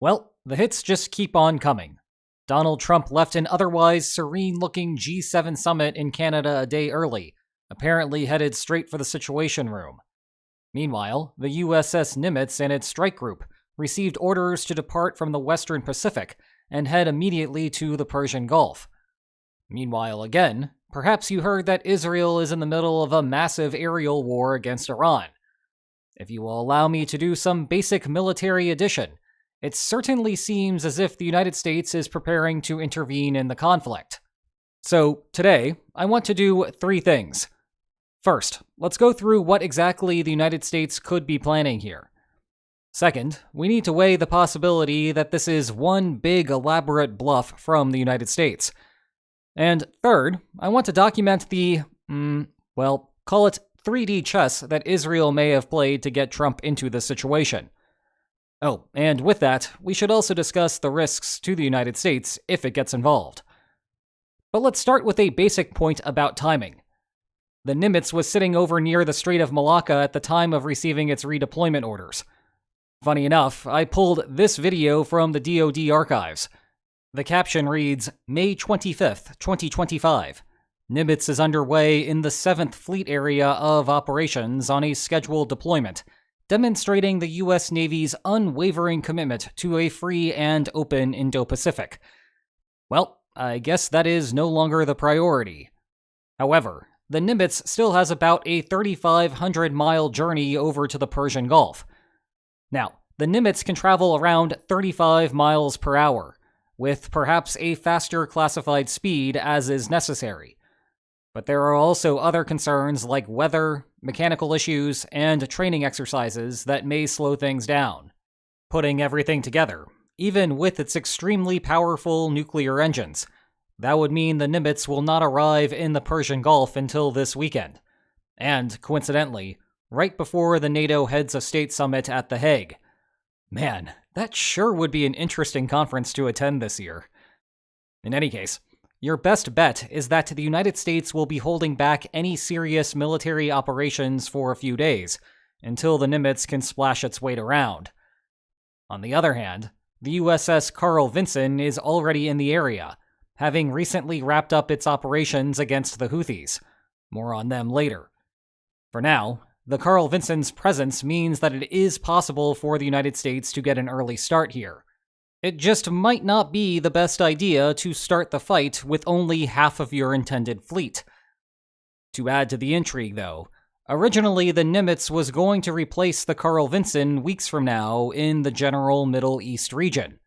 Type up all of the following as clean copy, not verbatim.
Well, the hits just keep on coming. Donald Trump left an otherwise serene-looking G7 summit in Canada a day early, apparently headed straight for the Situation Room. Meanwhile, the USS Nimitz and its strike group received orders to depart from the Western Pacific and head immediately to the Persian Gulf. Meanwhile, again, perhaps you heard that Israel is in the middle of a massive aerial war against Iran. If you will allow me to do some basic military addition, it certainly seems as if the United States is preparing to intervene in the conflict. So, today, I want to do 3 things. First, let's go through what exactly the United States could be planning here. Second, we need to weigh the possibility that this is one big elaborate bluff from the United States. And third, I want to document the, call it 3D chess that Israel may have played to get Trump into this situation. Oh, and with that, we should also discuss the risks to the United States if it gets involved. But let's start with a basic point about timing. The Nimitz was sitting over near the Strait of Malacca at the time of receiving its redeployment orders. Funny enough, I pulled this video from the DoD archives. The caption reads, May 25th, 2025. Nimitz is underway in the 7th Fleet area of operations on a scheduled deployment, demonstrating the U.S. Navy's unwavering commitment to a free and open Indo-Pacific. Well, I guess that is no longer the priority. However, the Nimitz still has about a 3,500-mile journey over to the Persian Gulf. Now, the Nimitz can travel around 35 miles per hour, with perhaps a faster classified speed as is necessary. But there are also other concerns like weather, mechanical issues, and training exercises that may slow things down. Putting everything together, even with its extremely powerful nuclear engines, that would mean the Nimitz will not arrive in the Persian Gulf until this weekend. And, coincidentally, right before the NATO Heads of State Summit at The Hague. Man, that sure would be an interesting conference to attend this year. In any case, your best bet is that the United States will be holding back any serious military operations for a few days, until the Nimitz can splash its weight around. On the other hand, the USS Carl Vinson is already in the area, having recently wrapped up its operations against the Houthis. More on them later. For now, the Carl Vinson's presence means that it is possible for the United States to get an early start here. It just might not be the best idea to start the fight with only half of your intended fleet. To add to the intrigue, though, originally the Nimitz was going to replace the Carl Vinson weeks from now in the general Middle East region.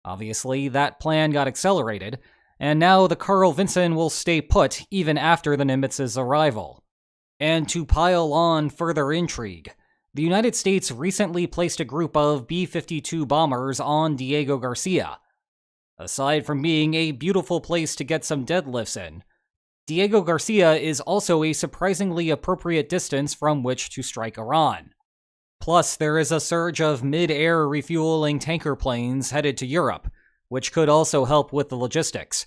Obviously, that plan got accelerated, and now the Carl Vinson will stay put even after the Nimitz's arrival. And to pile on further intrigue, the United States recently placed a group of B-52 bombers on Diego Garcia. Aside from being a beautiful place to get some deadlifts in, Diego Garcia is also a surprisingly appropriate distance from which to strike Iran. Plus, there is a surge of mid-air refueling tanker planes headed to Europe, which could also help with the logistics.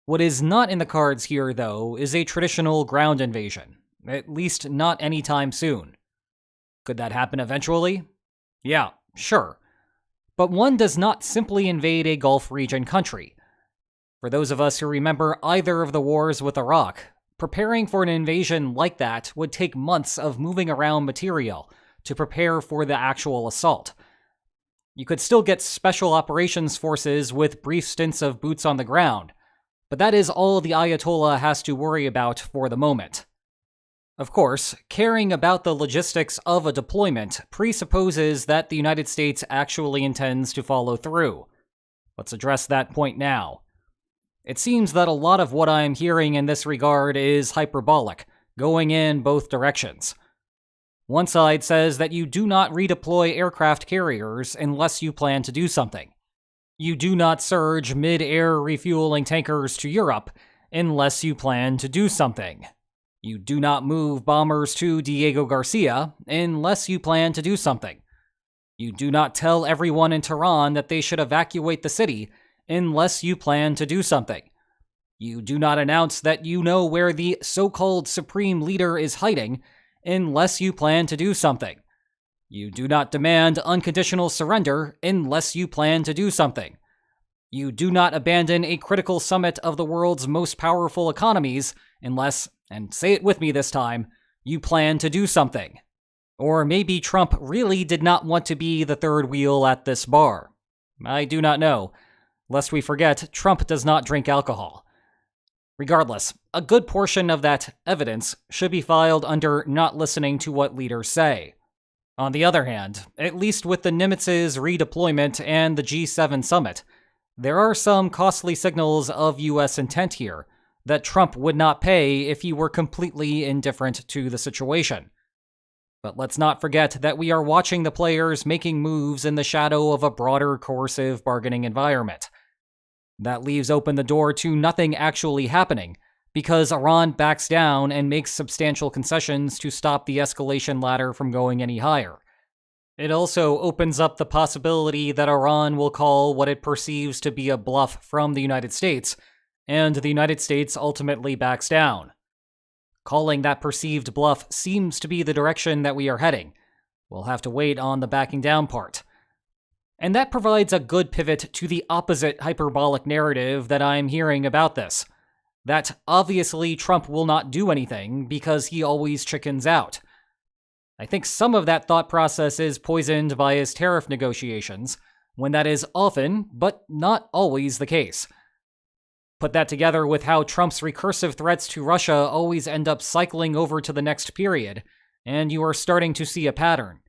What is not in the cards here, though, is a traditional ground invasion, at least not anytime soon. Could that happen eventually? Yeah, sure. But one does not simply invade a Gulf region country. For those of us who remember either of the wars with Iraq, preparing for an invasion like that would take months of moving around material to prepare for the actual assault. You could still get special operations forces with brief stints of boots on the ground, but that is all the Ayatollah has to worry about for the moment. Of course, caring about the logistics of a deployment presupposes that the United States actually intends to follow through. Let's address that point now. It seems that a lot of what I'm hearing in this regard is hyperbolic, going in both directions. One side says that you do not redeploy aircraft carriers unless you plan to do something. You do not surge mid-air refueling tankers to Europe unless you plan to do something. You do not move bombers to Diego Garcia unless you plan to do something. You do not tell everyone in Tehran that they should evacuate the city unless you plan to do something. You do not announce that you know where the so-called supreme leader is hiding unless you plan to do something. You do not demand unconditional surrender unless you plan to do something. You do not abandon a critical summit of the world's most powerful economies unless, and say it with me this time, you plan to do something. Or maybe Trump really did not want to be the third wheel at this bar. I do not know. Lest we forget, Trump does not drink alcohol. Regardless, a good portion of that evidence should be filed under not listening to what leaders say. On the other hand, at least with the Nimitz's redeployment and the G7 summit, there are some costly signals of U.S. intent here that Trump would not pay if he were completely indifferent to the situation. But let's not forget that we are watching the players making moves in the shadow of a broader coercive bargaining environment. That leaves open the door to nothing actually happening, because Iran backs down and makes substantial concessions to stop the escalation ladder from going any higher. It also opens up the possibility that Iran will call what it perceives to be a bluff from the United States, and the United States ultimately backs down. Calling that perceived bluff seems to be the direction that we are heading. We'll have to wait on the backing down part. And that provides a good pivot to the opposite hyperbolic narrative that I'm hearing about this. That obviously Trump will not do anything because he always chickens out. I think some of that thought process is poisoned by his tariff negotiations, when that is often, but not always, the case. Put that together with how Trump's recursive threats to Russia always end up cycling over to the next period, and you are starting to see a pattern.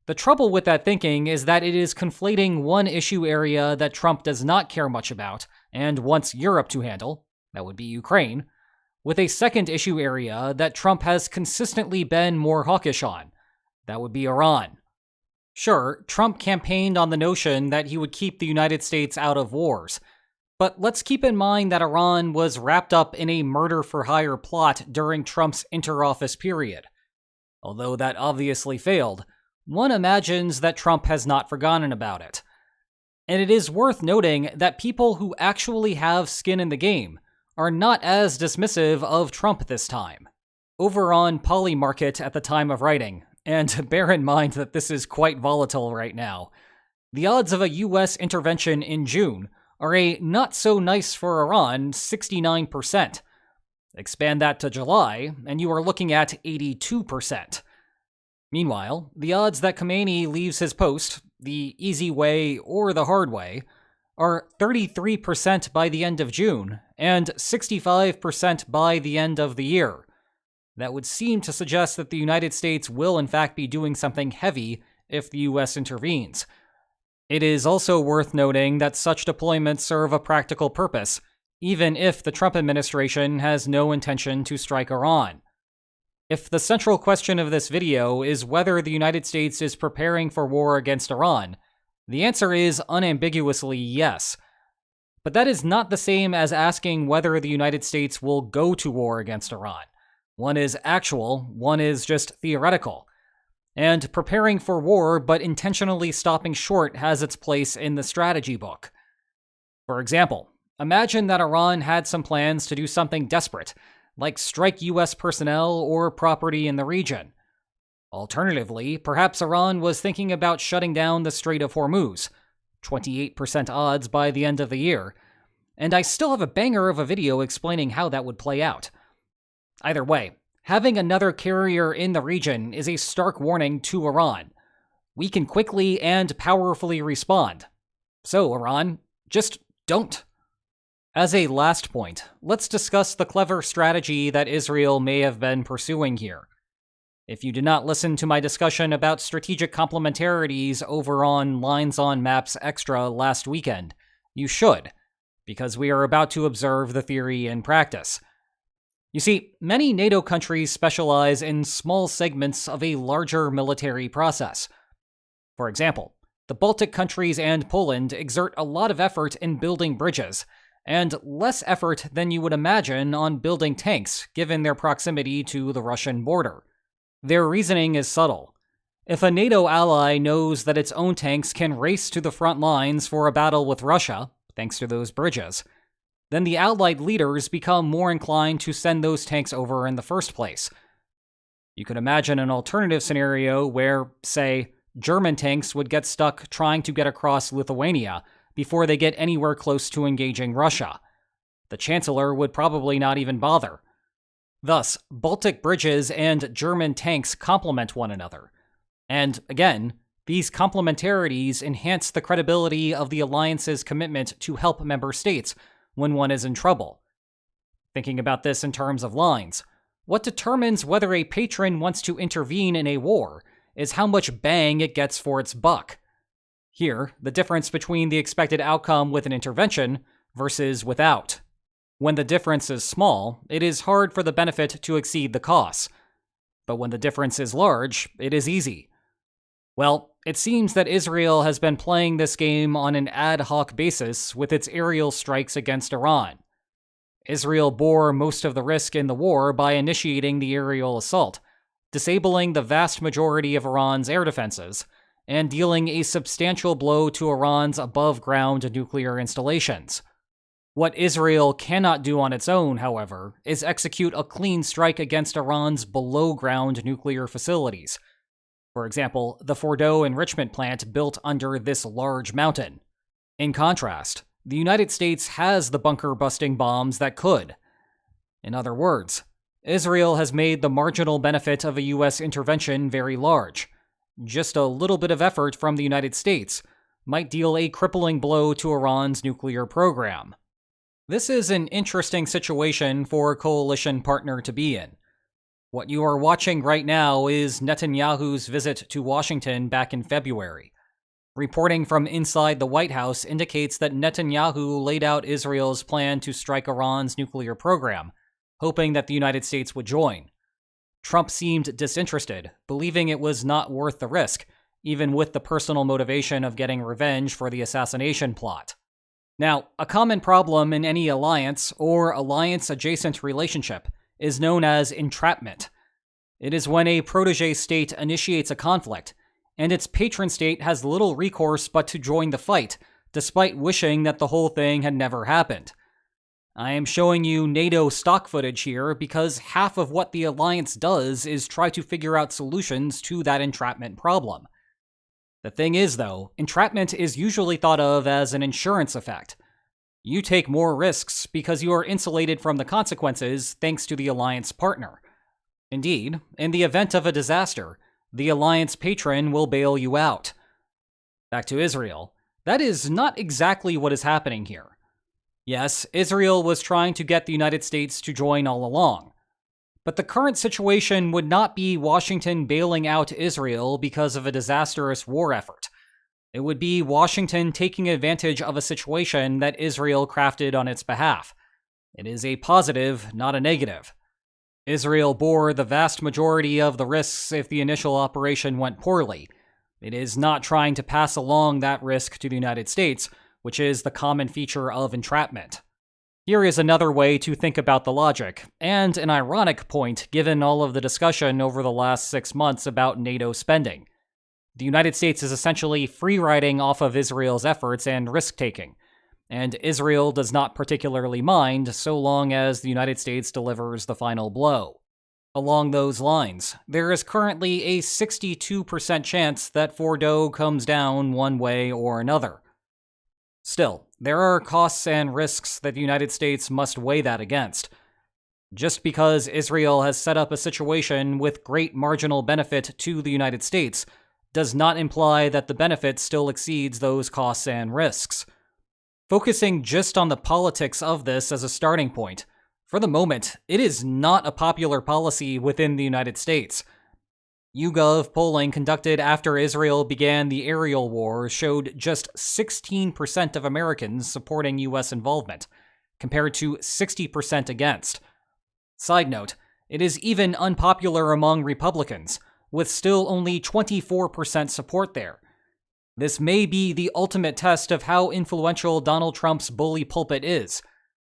The trouble with that thinking is that it is conflating one issue area that Trump does not care much about and wants Europe to handle, that would be Ukraine, with a second issue area that Trump has consistently been more hawkish on, that would be Iran. Sure, Trump campaigned on the notion that he would keep the United States out of wars, but let's keep in mind that Iran was wrapped up in a murder-for-hire plot during Trump's inter-office period. Although that obviously failed, one imagines that Trump has not forgotten about it. And it is worth noting that people who actually have skin in the game are not as dismissive of Trump this time. Over on Polymarket at the time of writing, and bear in mind that this is quite volatile right now, the odds of a US intervention in June are a not-so-nice for Iran 69%. Expand that to July, and you are looking at 82%. Meanwhile, the odds that Khamenei leaves his post, the easy way or the hard way, are 33% by the end of June and 65% by the end of the year. That would seem to suggest that the United States will in fact be doing something heavy if the US intervenes. It is also worth noting that such deployments serve a practical purpose, even if the Trump administration has no intention to strike Iran. If the central question of this video is whether the United States is preparing for war against Iran, the answer is unambiguously yes. But that is not the same as asking whether the United States will go to war against Iran. One is actual, one is just theoretical. And preparing for war but intentionally stopping short has its place in the strategy book. For example, imagine that Iran had some plans to do something desperate, like strike US personnel or property in the region. Alternatively, perhaps Iran was thinking about shutting down the Strait of Hormuz, 28% odds by the end of the year, and I still have a banger of a video explaining how that would play out. Either way, having another carrier in the region is a stark warning to Iran. We can quickly and powerfully respond. So, Iran, just don't. As a last point, let's discuss the clever strategy that Israel may have been pursuing here. If you did not listen to my discussion about strategic complementarities over on Lines on Maps Extra last weekend, you should, because we are about to observe the theory in practice. You see, many NATO countries specialize in small segments of a larger military process. For example, the Baltic countries and Poland exert a lot of effort in building bridges, and less effort than you would imagine on building tanks, given their proximity to the Russian border. Their reasoning is subtle. If a NATO ally knows that its own tanks can race to the front lines for a battle with Russia, thanks to those bridges, then the Allied leaders become more inclined to send those tanks over in the first place. You could imagine an alternative scenario where, say, German tanks would get stuck trying to get across Lithuania before they get anywhere close to engaging Russia. The Chancellor would probably not even bother. Thus, Baltic bridges and German tanks complement one another. And again, these complementarities enhance the credibility of the alliance's commitment to help member states when one is in trouble. Thinking about this in terms of lines, what determines whether a patron wants to intervene in a war is how much bang it gets for its buck. Here, the difference between the expected outcome with an intervention versus without. When the difference is small, it is hard for the benefit to exceed the costs. But when the difference is large, it is easy. Well, it seems that Israel has been playing this game on an ad hoc basis with its aerial strikes against Iran. Israel bore most of the risk in the war by initiating the aerial assault, disabling the vast majority of Iran's air defenses, and dealing a substantial blow to Iran's above-ground nuclear installations. What Israel cannot do on its own, however, is execute a clean strike against Iran's below-ground nuclear facilities. For example, the Fordow enrichment plant built under this large mountain. In contrast, the United States has the bunker-busting bombs that could. In other words, Israel has made the marginal benefit of a U.S. intervention very large. Just a little bit of effort from the United States might deal a crippling blow to Iran's nuclear program. This is an interesting situation for a coalition partner to be in. What you are watching right now is Netanyahu's visit to Washington back in February. Reporting from inside the White House indicates that Netanyahu laid out Israel's plan to strike Iran's nuclear program, hoping that the United States would join. Trump seemed disinterested, believing it was not worth the risk, even with the personal motivation of getting revenge for the assassination plot. Now, a common problem in any alliance or alliance-adjacent relationship is known as entrapment. It is when a protege state initiates a conflict, and its patron state has little recourse but to join the fight, despite wishing that the whole thing had never happened. I am showing you NATO stock footage here because half of what the alliance does is try to figure out solutions to that entrapment problem. The thing is, though, entrapment is usually thought of as an insurance effect. You take more risks because you are insulated from the consequences thanks to the alliance partner. Indeed, in the event of a disaster, the alliance patron will bail you out. Back to Israel. That is not exactly what is happening here. Yes, Israel was trying to get the United States to join all along. But the current situation would not be Washington bailing out Israel because of a disastrous war effort. It would be Washington taking advantage of a situation that Israel crafted on its behalf. It is a positive, not a negative. Israel bore the vast majority of the risks if the initial operation went poorly. It is not trying to pass along that risk to the United States, which is the common feature of entrapment. Here is another way to think about the logic, and an ironic point given all of the discussion over the last 6 months about NATO spending. The United States is essentially free-riding off of Israel's efforts and risk-taking, and Israel does not particularly mind so long as the United States delivers the final blow. Along those lines, there is currently a 62% chance that Fordow comes down one way or another. Still, there are costs and risks that the United States must weigh that against. Just because Israel has set up a situation with great marginal benefit to the United States does not imply that the benefit still exceeds those costs and risks. Focusing just on the politics of this as a starting point, for the moment, it is not a popular policy within the United States. YouGov polling conducted after Israel began the aerial war showed just 16% of Americans supporting U.S. involvement, compared to 60% against. Side note, it is even unpopular among Republicans, with still only 24% support there. This may be the ultimate test of how influential Donald Trump's bully pulpit is.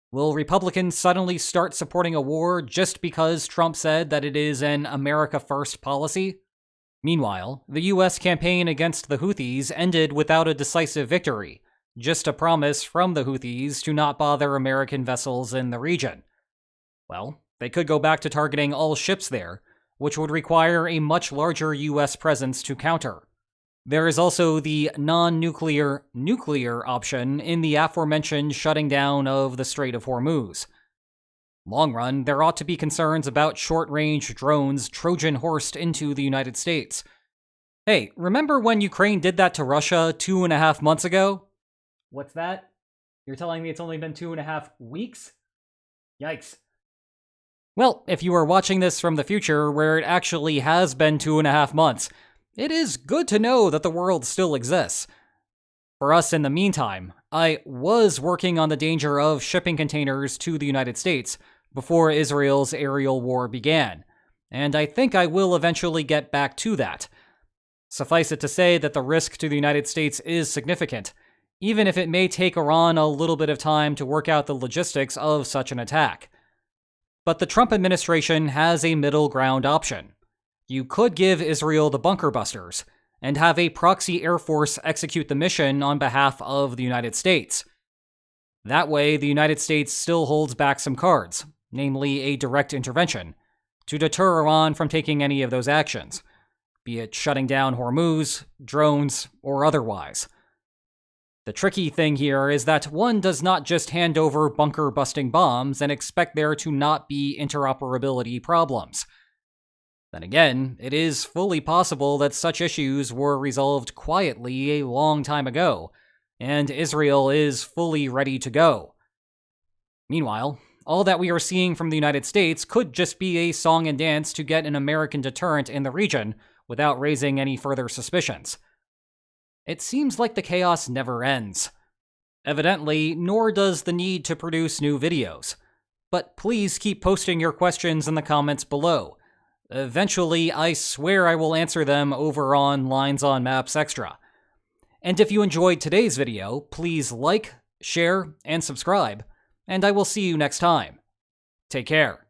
Will Republicans suddenly start supporting a war just because Trump said that it is an America First policy? Meanwhile, the U.S. campaign against the Houthis ended without a decisive victory, just a promise from the Houthis to not bother American vessels in the region. Well, they could go back to targeting all ships there, which would require a much larger US presence to counter. There is also the non-nuclear nuclear option in the aforementioned shutting down of the Strait of Hormuz. Long run, there ought to be concerns about short-range drones Trojan horsed into the United States. Hey, remember when Ukraine did that to Russia 2.5 months ago? What's that? You're telling me it's only been 2.5 weeks? Yikes. Well, if you are watching this from the future, where it actually has been 2.5 months, it is good to know that the world still exists. For us in the meantime, I was working on the danger of shipping containers to the United States before Israel's aerial war began, and I think I will eventually get back to that. Suffice it to say that the risk to the United States is significant, even if it may take Iran a little bit of time to work out the logistics of such an attack. But the Trump administration has a middle ground option. You could give Israel the bunker busters and have a proxy air force execute the mission on behalf of the United States. That way, the United States still holds back some cards, namely a direct intervention, to deter Iran from taking any of those actions, be it shutting down Hormuz, drones, or otherwise. The tricky thing here is that one does not just hand over bunker-busting bombs and expect there to not be interoperability problems. Then again, it is fully possible that such issues were resolved quietly a long time ago, and Israel is fully ready to go. Meanwhile, all that we are seeing from the United States could just be a song and dance to get an American deterrent in the region without raising any further suspicions. It seems like the chaos never ends. Evidently, nor does the need to produce new videos. But please keep posting your questions in the comments below. Eventually, I swear I will answer them over on Lines on Maps Extra. And if you enjoyed today's video, please like, share, and subscribe, and I will see you next time. Take care.